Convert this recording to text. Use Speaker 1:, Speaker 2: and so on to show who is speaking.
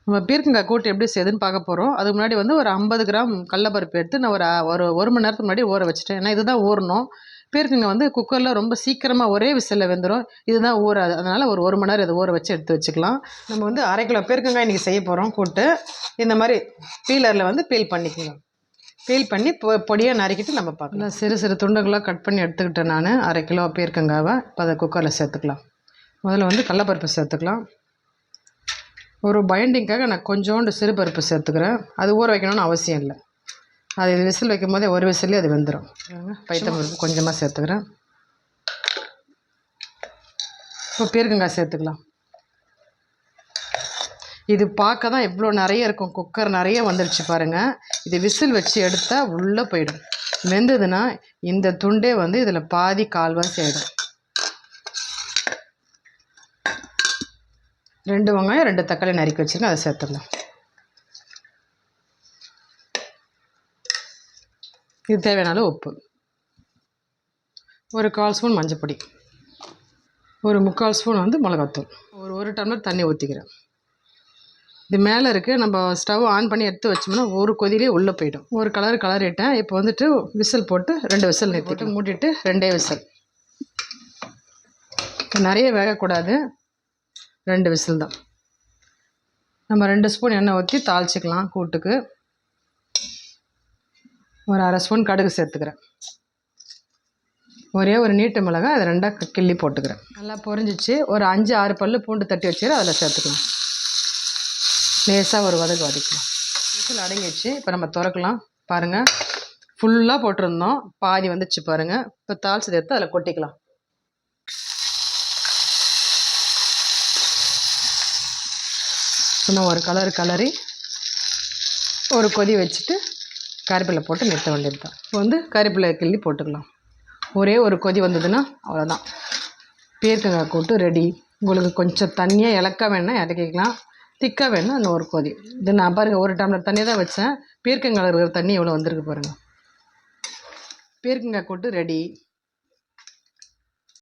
Speaker 1: நம்ம பீர்க்கங்காய் கூட்டு எப்படி செய்யுதுன்னு பார்க்க போகிறோம். அதுக்கு முன்னாடி வந்து ஒரு 50 கிராம் கடலப்பருப்பு எடுத்து நான் ஒரு மணி நேரத்துக்கு முன்னாடி ஊற வச்சுட்டேன். ஏன்னா இதுதான் ஊறணும். பீர்க்கங்காய் வந்து குக்கரில் ரொம்ப சீக்கிரமாக ஒரே விசிலில் வெந்துடும். இதுதான் ஊறாது. அதனால் ஒரு மணி நேரம் இதை ஊற வச்சு எடுத்து வச்சுக்கலாம். நம்ம வந்து 1/2 கிலோ பீர்க்கங்காய் இன்றைக்கி செய்ய போகிறோம் கூட்டு. இந்த மாதிரி பீலரில் வந்து பீல் பண்ணிக்கலாம். பீல் பண்ணி பொடியாக நறுக்கிட்டு நம்ம பார்க்கலாம். சிறு சிறு துண்டுகளாக கட் பண்ணி எடுத்துக்கிட்டேன் நான் 1/2 கிலோ பீர்க்கங்காவை. இப்போ அதை குக்கரில் சேர்த்துக்கலாம். முதல்ல வந்து கடலப்பருப்பு சேர்த்துக்கலாம். ஒரு பைண்டிங்காக நான் கொஞ்சோண்டு சிறுபருப்பு சேர்த்துக்கிறேன். அது ஊற வைக்கணும்னு அவசியம் இல்லை. அது விசில் வைக்கும் போதே ஒரு விசிலே அது வெந்துடும். பைத்தம்பருப்பு கொஞ்சமாக சேர்த்துக்கிறேன். இப்போ பீர்க்கங்காய் சேர்த்துக்கலாம். இது பார்க்க தான் எவ்வளோ நிறைய இருக்கும். குக்கர் நிறைய வந்துடுச்சு பாருங்கள். இது விசில் வச்சு எடுத்தால் உள்ளே போயிடும். வெந்ததுன்னா இந்த துண்டே வந்து இதில் பாதி கால்வாசி ஆகிடும். 2 வெங்காயம் 2 தக்காளி நறுக்கி வச்சுருங்க, அதை சேர்த்துடலாம். இது தேவையான உப்பு, ஒரு 1/4 ஸ்பூன் மஞ்சப்பொடி, ஒரு 3/4 ஸ்பூன் வந்து மிளகாத்தூள், ஒரு டம்ளர் தண்ணி ஊற்றிக்கிறேன். இது மேலே இருக்குது. நம்ம ஸ்டவ் ஆன் பண்ணி எடுத்து வச்சோம்னா ஒரு கொதிலே உள்ளே போயிடும். ஒரு கலரிட்டேன். இப்போ வந்துட்டு விசில் போட்டு 2 விசில் நிறுத்திட்டு மூடிட்டு 2 விசில். நிறைய வேகக்கூடாது, 2 விசில் தான். நம்ம 2 ஸ்பூன் எண்ணெய் ஊற்றி தாளிச்சிக்கலாம். கூட்டுக்கு ஒரு 1/2 ஸ்பூன் கடுகு சேர்த்துக்கிறேன். ஒரே ஒரு நீட்டு மிளகாய் அதை 2ஆக கிள்ளி போட்டுக்கிறேன். நல்லா பொரிஞ்சிச்சு. ஒரு 5-6 பல் பூண்டு தட்டி வச்சுரு, அதில் சேர்த்துக்கலாம். லேசாக ஒரு வதக்கலாம். விசில் அடங்கிடுச்சு. இப்போ நம்ம திறக்கலாம். பாருங்கள், ஃபுல்லாக போட்டிருந்தோம், பாதி வந்துச்சு பாருங்கள். இப்போ தாளிச்சதை எடுத்து அதில் கொட்டிக்கலாம். இன்னும் ஒரு கலரி ஒரு கொதி வச்சுட்டு கறிவேப்பிலை போட்டு நிறுத்த வேண்டியது தான். இப்போ வந்து கறிவேப்பிலை கிள்ளி போட்டுக்கலாம். ஒரே ஒரு கொதி வந்ததுன்னா அவ்வளோதான், பீர்க்கங்காய் கூட்டு ரெடி. உங்களுக்கு கொஞ்சம் தண்ணியாக இலக்க வேணால் இறக்கிக்கலாம், திக்காக வேணால் அந்த ஒரு கொதி. இது நான் பாருங்கள் 1 டம்ளர் தண்ணி தான் வச்சேன். பீர்க்கங்காய் இருக்கிற தண்ணி எவ்வளோ வந்திருக்கு பாருங்கள். பீர்க்கங்காய் கூட்டு ரெடி.